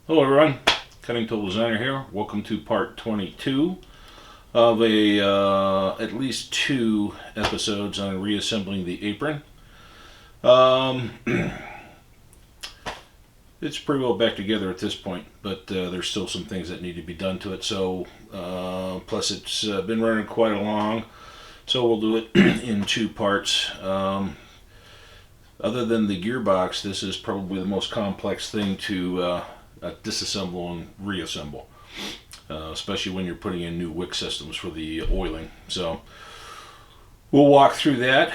Hello everyone, Cutting Tool Designer here. Welcome to part 22 of at least 2 episodes on reassembling the apron. It's pretty well back together at this point, but there's still some things that need to be done to it. So plus it's been running quite along, so we'll do it in 2 parts. Other than the gearbox, this is probably the most complex thing to disassemble and reassemble, especially when you're putting in new wick systems for the oiling. So we'll walk through that,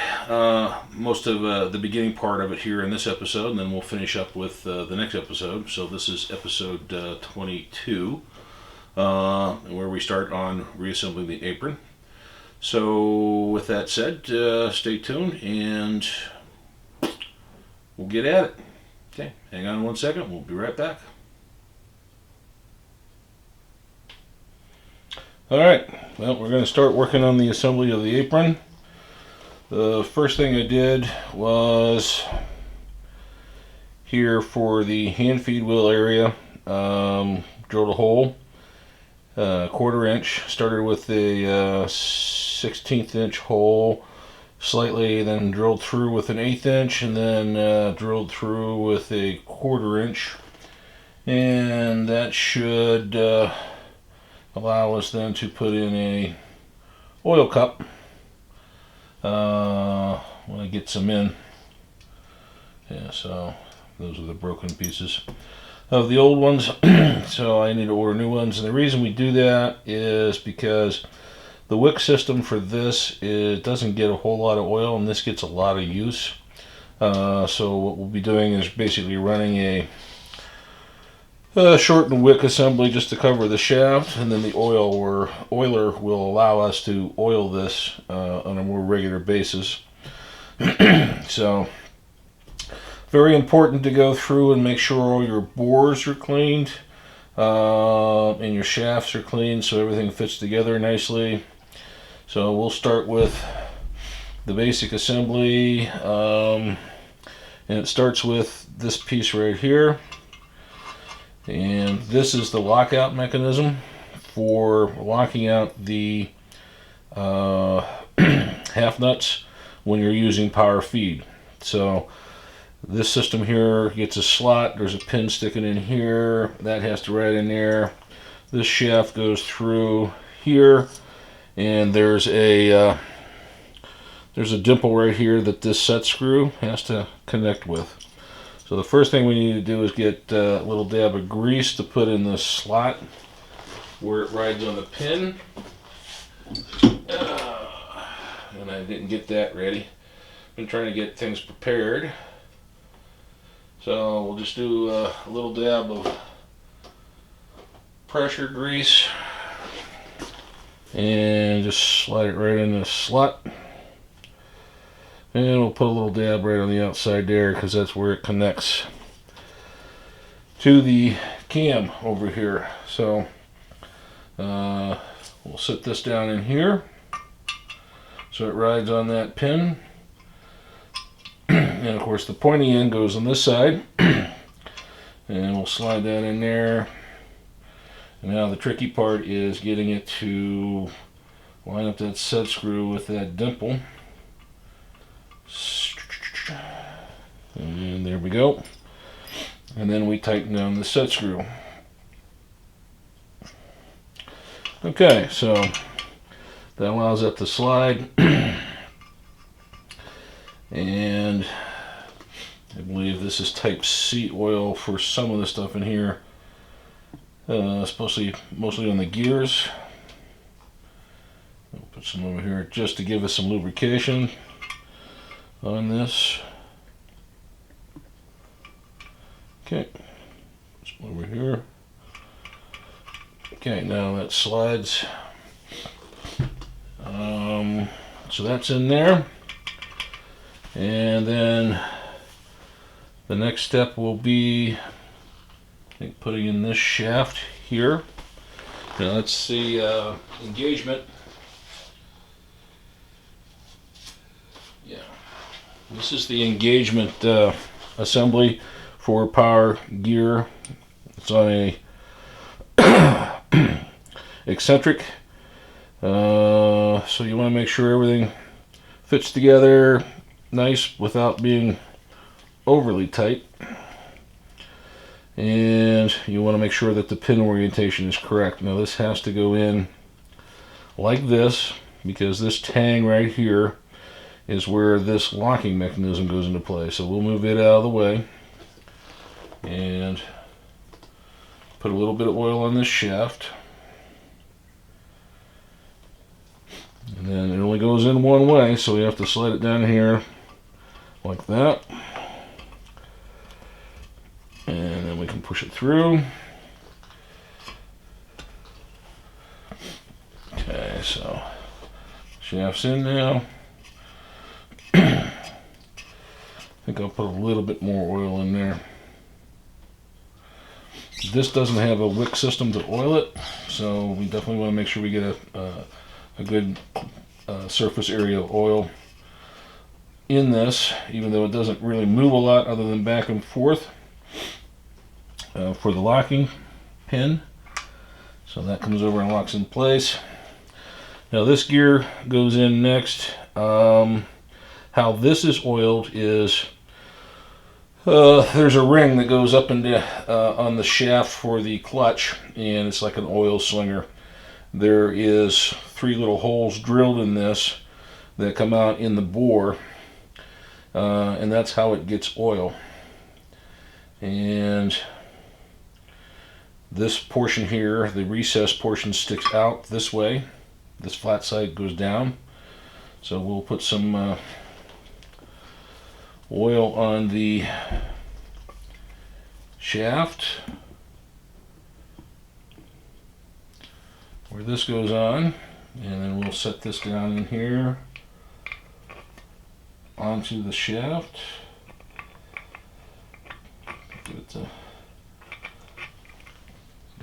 most of the beginning part of it here in this episode, and then we'll finish up with the next episode. So this is episode 22, where we start on reassembling the apron. So with that said, stay tuned and we'll get at it. Okay, hang on 1 second, we'll be right back. Alright, well, we're going to start working on the assembly of the apron. The first thing I did was here for the hand feed wheel area, drilled a hole, 1/4 inch, started with a 1/16 inch hole slightly, then drilled through with an 1/8 inch, and then drilled through with a 1/4 inch, and that should allow us then to put in a oil cup when I get some in. Yeah, so those are the broken pieces of the old ones. So I need to order new ones, and the reason we do that is because the wick system for this, it doesn't get a whole lot of oil, and this gets a lot of use. So what we'll be doing is basically running a shortened wick assembly just to cover the shaft, and then the oiler will allow us to oil this on a more regular basis. So very important to go through and make sure all your bores are cleaned and your shafts are clean so everything fits together nicely. So we'll start with the basic assembly, and it starts with this piece right here. And this is the lockout mechanism for locking out the half nuts when you're using power feed. So this system here gets a slot, there's a pin sticking in here, that has to ride in there. This shaft goes through here, and there's a dimple right here that this set screw has to connect with. So the first thing we need to do is get a little dab of grease to put in the slot where it rides on the pin. And I didn't get that ready. Been trying to get things prepared. So we'll just do a little dab of pressure grease and just slide it right in the slot. And we'll put a little dab right on the outside there because that's where it connects to the cam over here. So we'll set this down in here so it rides on that pin. And of course the pointy end goes on this side. And we'll slide that in there. And now the tricky part is getting it to line up that set screw with that dimple. And there we go. And then we tighten down the set screw. Okay, so that allows that to slide. And I believe this is type C oil for some of the stuff in here, mostly on the gears. I'll put some over here just to give us some lubrication on this. Okay, some over here. Okay, now that slides. So that's in there. And then the next step will be, I think, putting in this shaft here. Now that's the engagement. Yeah, this is the engagement assembly for power gear It's on a eccentric, so you want to make sure everything fits together nice without being overly tight. And you want to make sure that the pin orientation is correct. Now this has to go in like this, because this tang right here is where this locking mechanism goes into play. So we'll move it out of the way and put a little bit of oil on this shaft. And then it only goes in one way, so we have to slide it down here like that. And then we can push it through. Okay, so shaft's in now. I think I'll put a little bit more oil in there. This doesn't have a wick system to oil it, so we definitely want to make sure we get a good surface area of oil in this, even though it doesn't really move a lot other than back and forth for the locking pin. So that comes over and locks in place. Now this gear goes in next. How this is oiled is there's a ring that goes up and on the shaft for the clutch, and it's like an oil slinger. There is 3 little holes drilled in this that come out in the bore, and that's how it gets oil. And this portion here, the recessed portion, sticks out this way. This flat side goes down. So we'll put some oil on the shaft where this goes on, and then we'll set this down in here onto the shaft. Get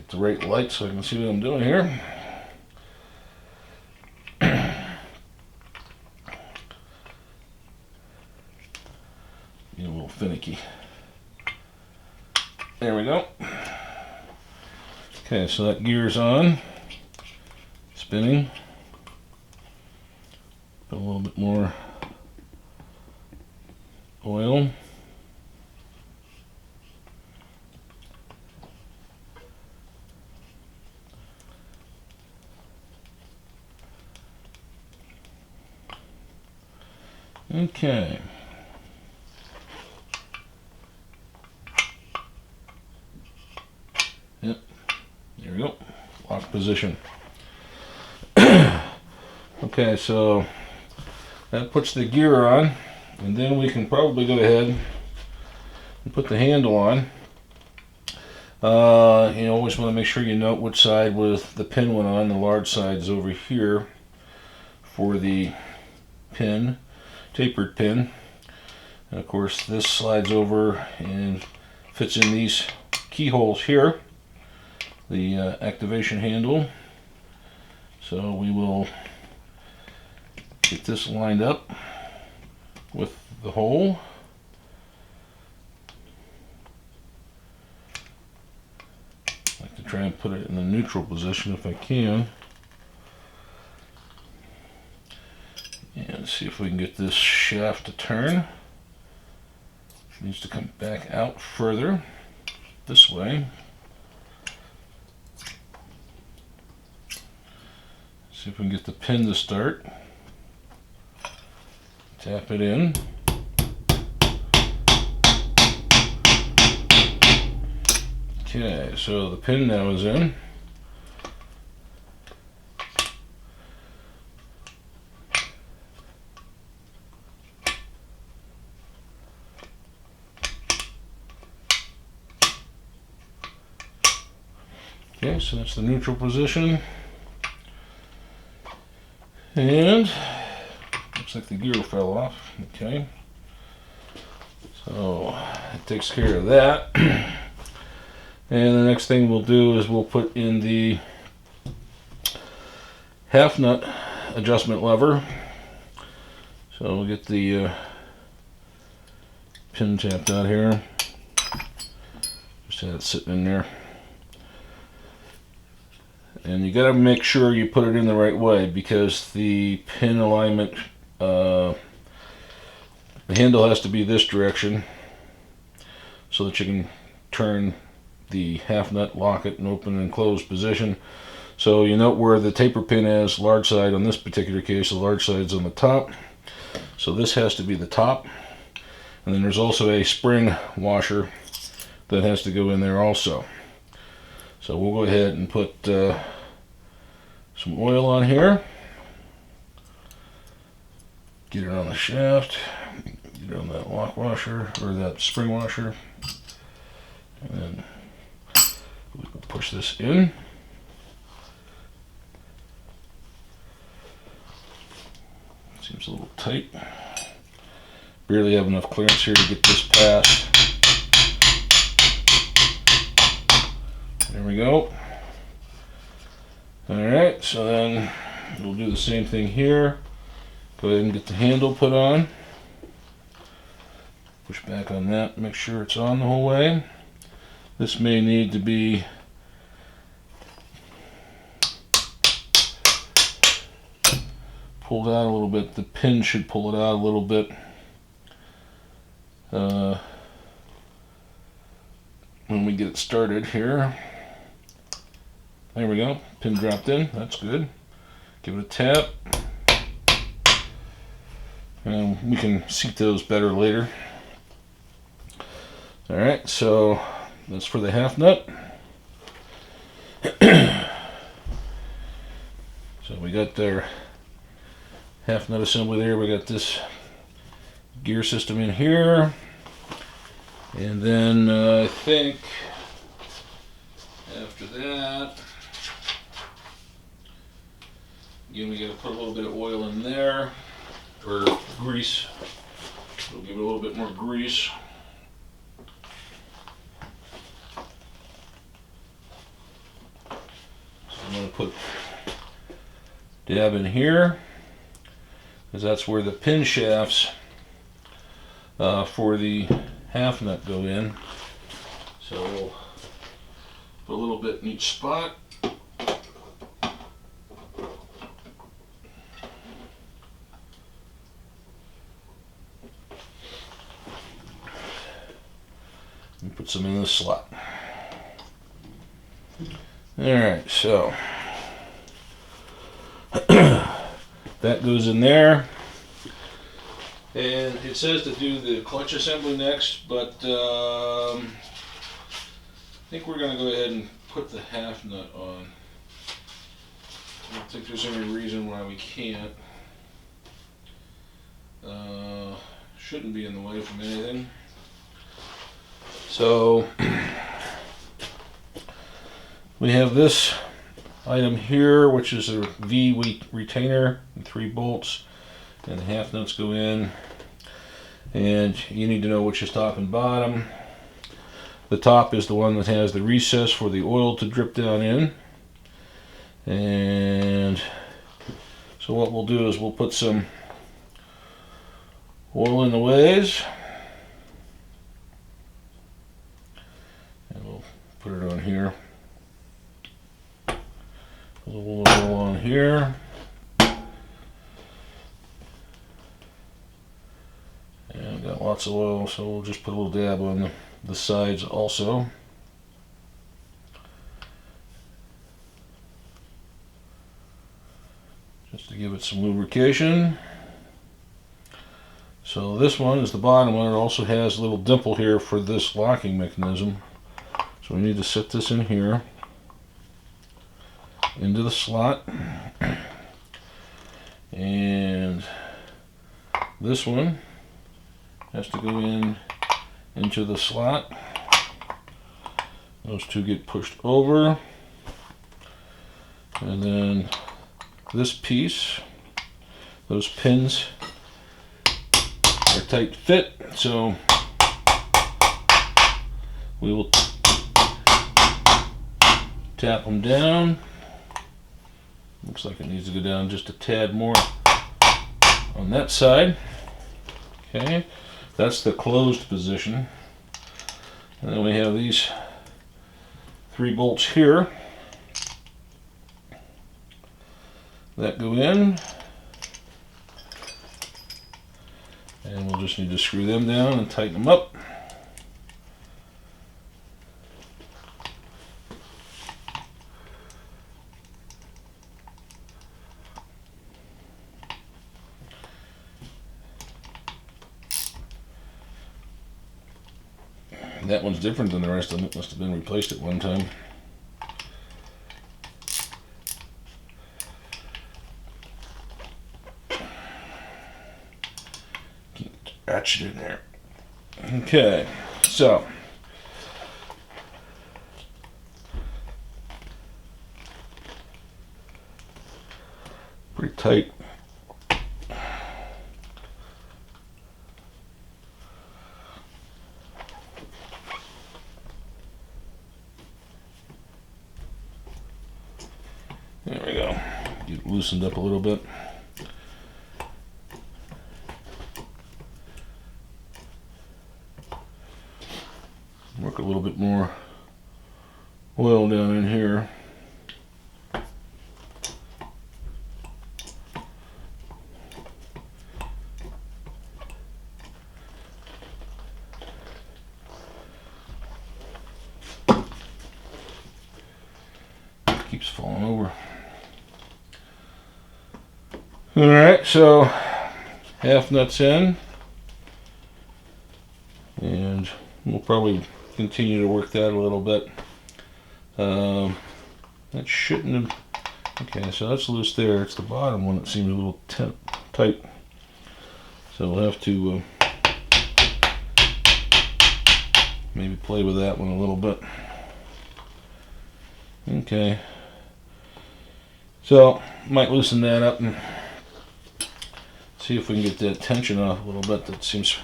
the right light so I can see what I'm doing here. A little finicky. There we go. Okay, so that gear's on, spinning. Put a little bit more oil. Okay. Yep. There we go. Lock position. Okay, so that puts the gear on, and then we can probably go ahead and put the handle on. You always want to make sure you note which side with the pin went on. The large side is over here for the pin, tapered pin. And of course this slides over and fits in these keyholes here, the activation handle. So we will get this lined up with the hole. I like to try and put it in the neutral position if I can. And see if we can get this shaft to turn. It needs to come back out further this way. See if we can get the pin to start. Tap it in. Okay, so the pin now is in. Okay, so that's the neutral position. And looks like the gear fell off. Okay, so it takes care of that. And the next thing we'll do is we'll put in the half nut adjustment lever. So we'll get the pin tapped out here. Just had it sitting in there. And you got to make sure you put it in the right way, because the pin alignment, the handle has to be this direction so that you can turn the half nut, lock it, and open and close position. So you note where the taper pin is, large side on this particular case, the large side's on the top. So this has to be the top. And then there's also a spring washer that has to go in there also. So we'll go ahead and put some oil on here. Get it on the shaft, get it on that lock washer, or that spring washer. And then we'll push this in. Seems a little tight. Barely have enough clearance here to get this past. There we go. Alright, so then we'll do the same thing here. Go ahead and get the handle put on. Push back on that, make sure it's on the whole way. This may need to be pulled out a little bit. The pin should pull it out a little bit. When we get it started here. There we go, pin dropped in, that's good. Give it a tap. And we can seat those better later. Alright, so that's for the half nut. So we got their half nut assembly there. We got this gear system in here. And then I think after that, again, we got to put a little bit of oil in there, or grease. We'll give it a little bit more grease. So I'm going to put dab in here, because that's where the pin shafts for the half nut go in. So we'll put a little bit in each spot. And put some in the slot. Alright, so that goes in there. And it says to do the clutch assembly next, but I think we're going to go ahead and put the half nut on. I don't think there's any reason why we can't. Shouldn't be in the way from anything. So we have this item here, which is a V retainer and 3 bolts, and the half nuts go in. And you need to know which is top and bottom. The top is the one that has the recess for the oil to drip down in. And so what we'll do is we'll put some oil in the ways. And we'll put it on here. A little oil on here. And got lots of oil, so we'll just put a little dab on the sides also. Just to give it some lubrication. So this one is the bottom one. It also has a little dimple here for this locking mechanism. So we need to set this in here, into the slot. And this one has to go into the slot. Those two get pushed over. And then this piece, those pins are tight fit, so we will tap them down. Looks like it needs to go down just a tad more on that side. Okay, that's the closed position. And then we have these 3 bolts here. that go in. And we'll just need to screw them down and tighten them up. That one's different than the rest of them. It must have been replaced at one time. Ratchet in there. Okay, so pretty tight. There we go. Get it loosened up a little bit. Work a little bit more oil down in here. Keeps falling over. Alright, so half nuts in, and we'll probably continue to work that a little bit. That shouldn't have. Okay, so that's loose there. It's the bottom one that seems a little tight. So we'll have to maybe play with that one a little bit. Okay. So might loosen that up and see if we can get that tension off a little bit. That seems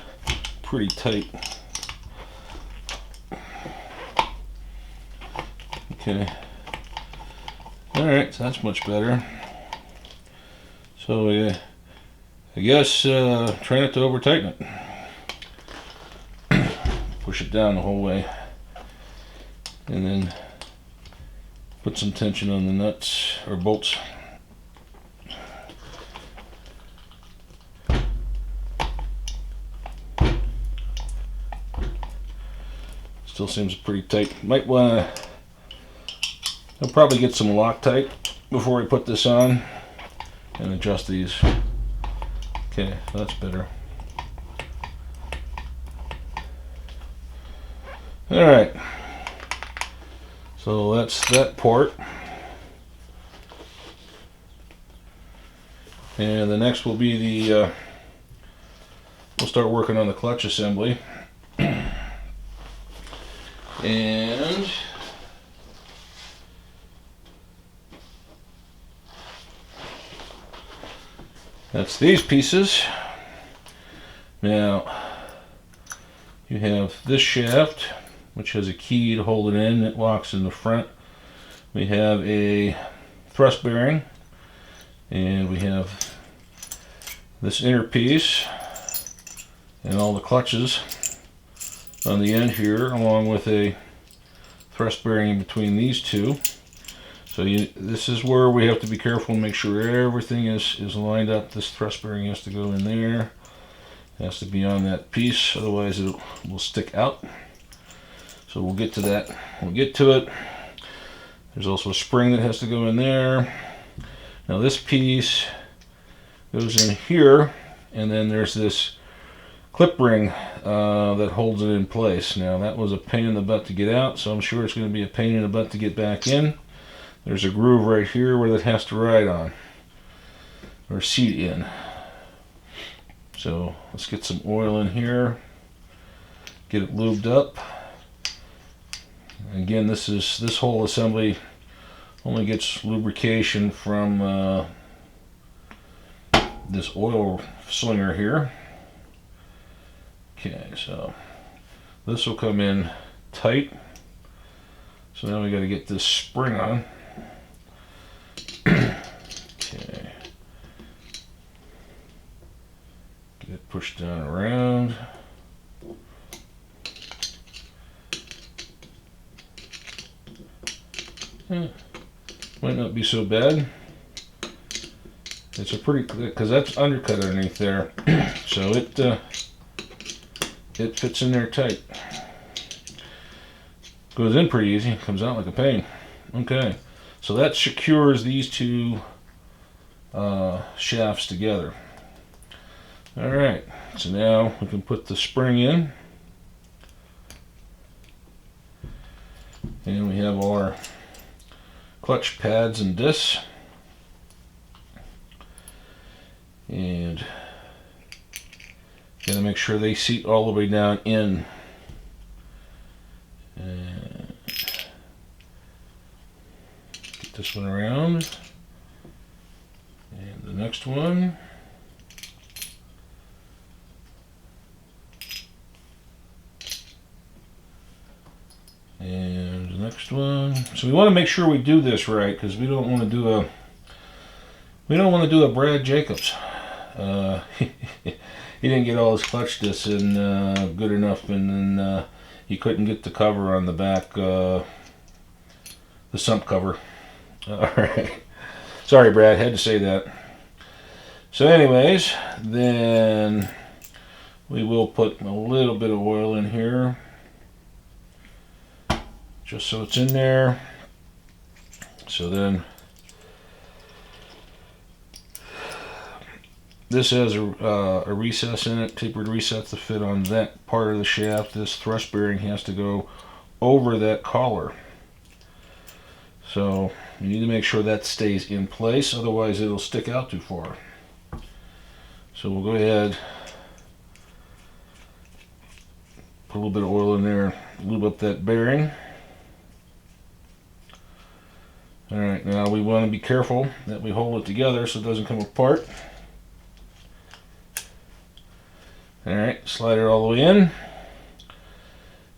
pretty tight. Okay. Alright, so that's much better. So I guess try not to over tighten it. Push it down the whole way. And then put some tension on the nuts or bolts. Still seems pretty tight. Might want to. I'll probably get some Loctite before I put this on and adjust these. Okay, that's better. Alright, so that's that part. And the next will be the, we'll start working on the clutch assembly. And that's these pieces. Now, you have this shaft, which has a key to hold it in. It locks in the front. We have a thrust bearing, and we have this inner piece and all the clutches on the end here, along with a thrust bearing in between these two. So this is where we have to be careful and make sure everything is lined up. This thrust bearing has to go in there. It has to be on that piece, otherwise it will stick out. So we'll get to that. We'll get to it. There's also a spring that has to go in there. Now this piece goes in here, and then there's this clip ring that holds it in place. Now that was a pain in the butt to get out, so I'm sure it's going to be a pain in the butt to get back in. There's a groove right here where that has to ride on, or seat in. So let's get some oil in here, get it lubed up. Again, this whole assembly only gets lubrication from this oil slinger here. Okay, so this will come in tight. So now we got to get this spring on. Okay. Get it pushed down around. Might not be so bad. It's a pretty, because that's undercut underneath there, so it fits in there tight. Goes in pretty easy, comes out like a pain. Okay, so that secures these two shafts together. All right, so now we can put the spring in, and we have our clutch pads and discs, and gotta make sure they seat all the way down in. And get this one around, and the next one. And the next one. So we want to make sure we do this right, because we don't want to do a Brad Jacobs. He didn't get all his clutch discs in good enough, and then he couldn't get the cover on the back, the sump cover. All right. Sorry, Brad, had to say that. So anyways, then we will put a little bit of oil in here, just so it's in there. So then this has a recess in it, tapered recess to fit on that part of the shaft. This thrust bearing has to go over that collar. So you need to make sure that stays in place, otherwise it'll stick out too far. So we'll go ahead, put a little bit of oil in there, lube up that bearing. Alright, now we want to be careful that we hold it together so it doesn't come apart. Alright, slide it all the way in.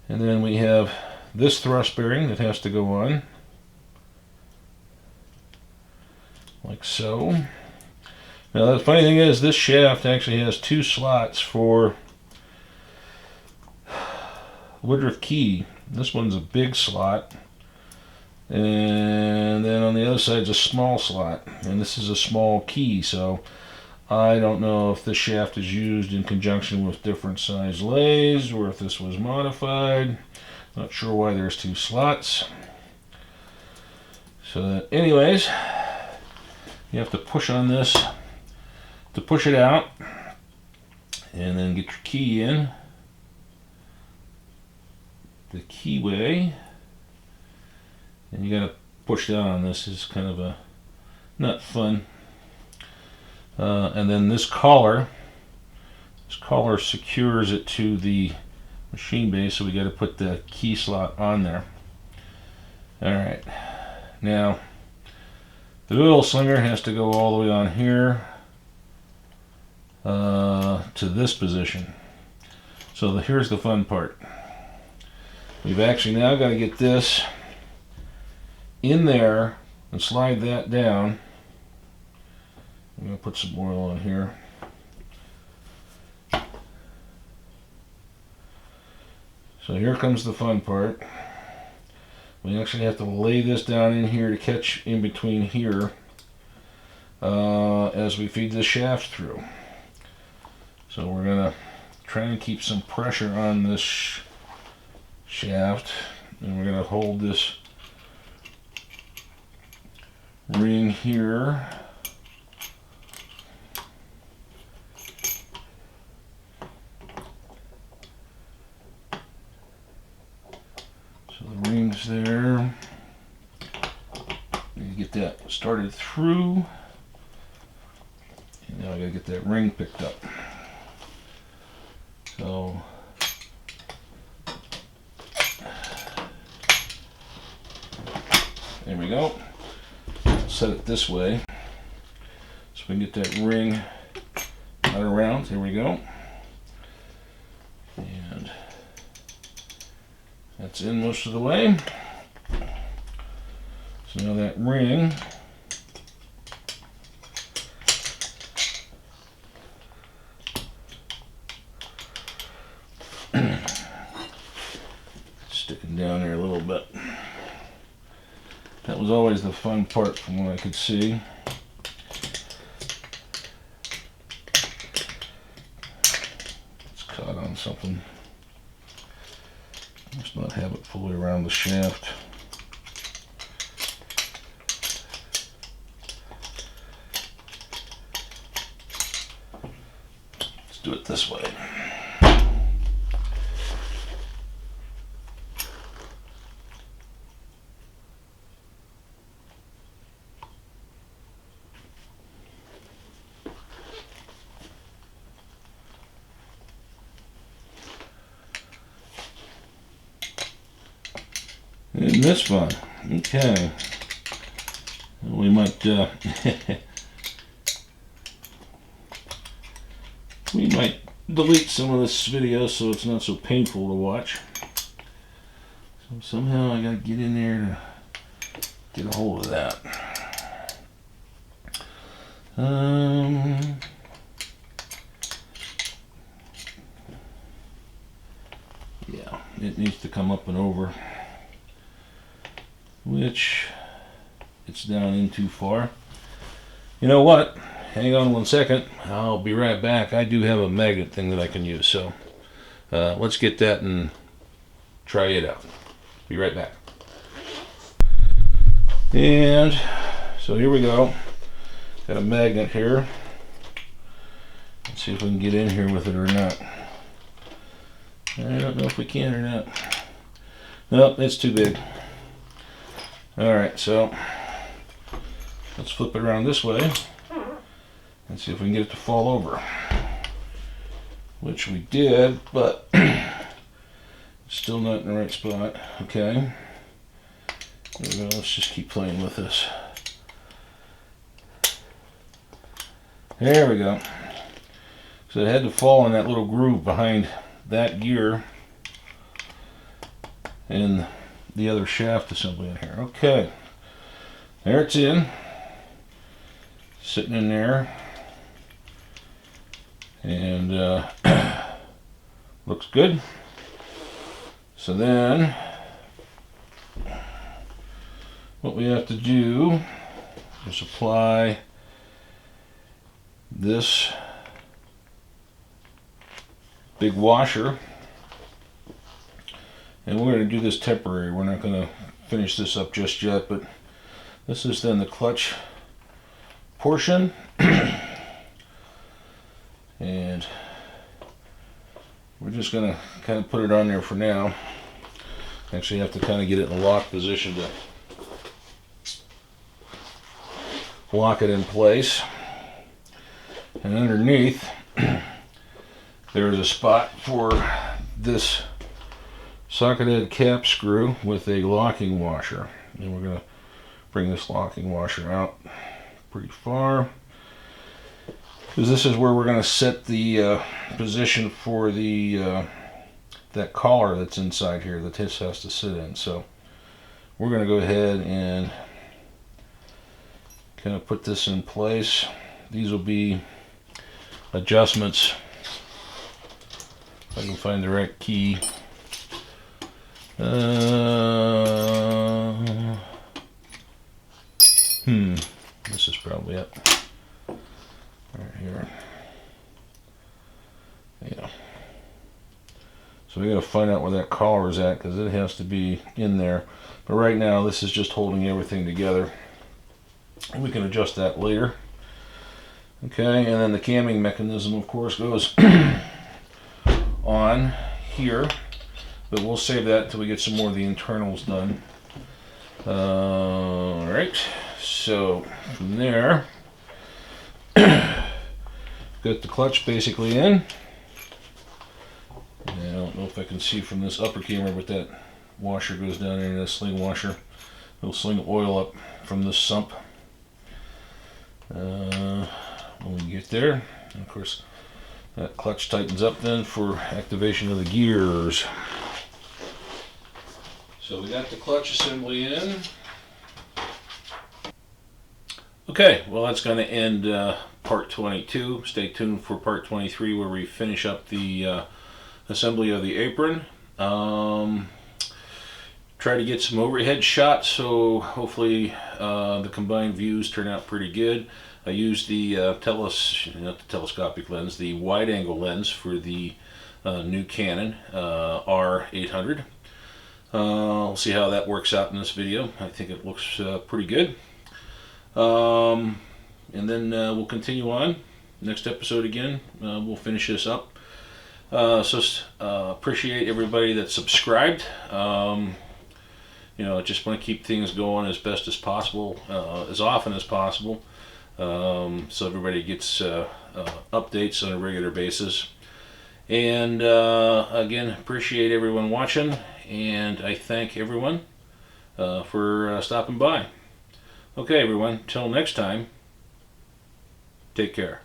And then we have this thrust bearing that has to go on. Like so. Now the funny thing is, this shaft actually has two slots for Woodruff key. This one's a big slot, and then on the other side is a small slot, and this is a small key. So I don't know if this shaft is used in conjunction with different size lathes, or if this was modified. Not sure why there's two slots. So anyways, you have to push on this to push it out, and then get your key in the keyway, and you got to push down on this. Is kind of a not fun. And then this collar secures it to the machine base, so we got to put the key slot on there. All right, now the oil slinger has to go all the way on here to this position. So here's the fun part. We've actually now got to get this in there and slide that down. I'm going to put some oil on here. So here comes the fun part. We actually have to lay this down in here to catch in between here as we feed the shaft through. So we're going to try and keep some pressure on this shaft, and we're going to hold this ring here. So the ring's there. You get that started through, and now I got to get that ring picked up. So there we go. Set it this way so we can get that ring out around. Here we go. And that's in most of the way. So now that ring sticking down there a little bit. That was always the fun part from what I could see. the shaft. Let's do it this way. And this one, okay. We might we might delete some of this video so it's not so painful to watch. So somehow I gotta get in there to get a hold of that. Yeah, it needs to come up and over, which it's down in too far. You know what? Hang on 1 second. I'll be right back. I do have a magnet thing that I can use, so let's get that and try it out. Be right back. And so here we go. Got a magnet here. Let's see if we can get in here with it or not. I don't know if we can or not. Nope, it's too big. Alright, so let's flip it around this way and see if we can get it to fall over. Which we did, but still not in the right spot. Okay. There we go. Let's just keep playing with this. There we go. So it had to fall in that little groove behind that gear and the other shaft assembly in here. Okay. There it's in. Sitting in there. And looks good. So then what we have to do is apply this big washer, and we're going to do this temporary. We're not going to finish this up just yet, but this is then the clutch portion. And we're just going to kind of put it on there for now. Actually have to kind of get it in a lock position to lock it in place. And underneath there's a spot for this socket head cap screw with a locking washer. And we're going to bring this locking washer out pretty far, because this is where we're going to set the position for the that collar that's inside here that this has to sit in. So we're going to go ahead and kind of put this in place. These will be adjustments. If I can find the right key. This is probably it. Right here. Yeah. So we got to find out where that collar is at, because it has to be in there. But right now this is just holding everything together. And we can adjust that later. Okay, and then the camming mechanism, of course, goes on here, but we'll save that until we get some more of the internals done. Alright, so from there, got the clutch basically in. And I don't know if I can see from this upper camera, but that washer goes down into the sling washer. It'll sling oil up from this sump. When we get there, and of course that clutch tightens up then for activation of the gears. So we got the clutch assembly in. Okay, well that's going to end part 22. Stay tuned for part 23, where we finish up the assembly of the apron. Try to get some overhead shots, so hopefully the combined views turn out pretty good. I used the not the telescopic lens, the wide-angle lens for the new Canon R800. We'll see how that works out in this video. I think it looks pretty good. And then we'll continue on. Next episode again, we'll finish this up. Appreciate everybody that subscribed. I just want to keep things going as best as possible, as often as possible, so everybody gets updates on a regular basis. And again, appreciate everyone watching, and I thank everyone for stopping by. Okay, everyone, till next time, take care.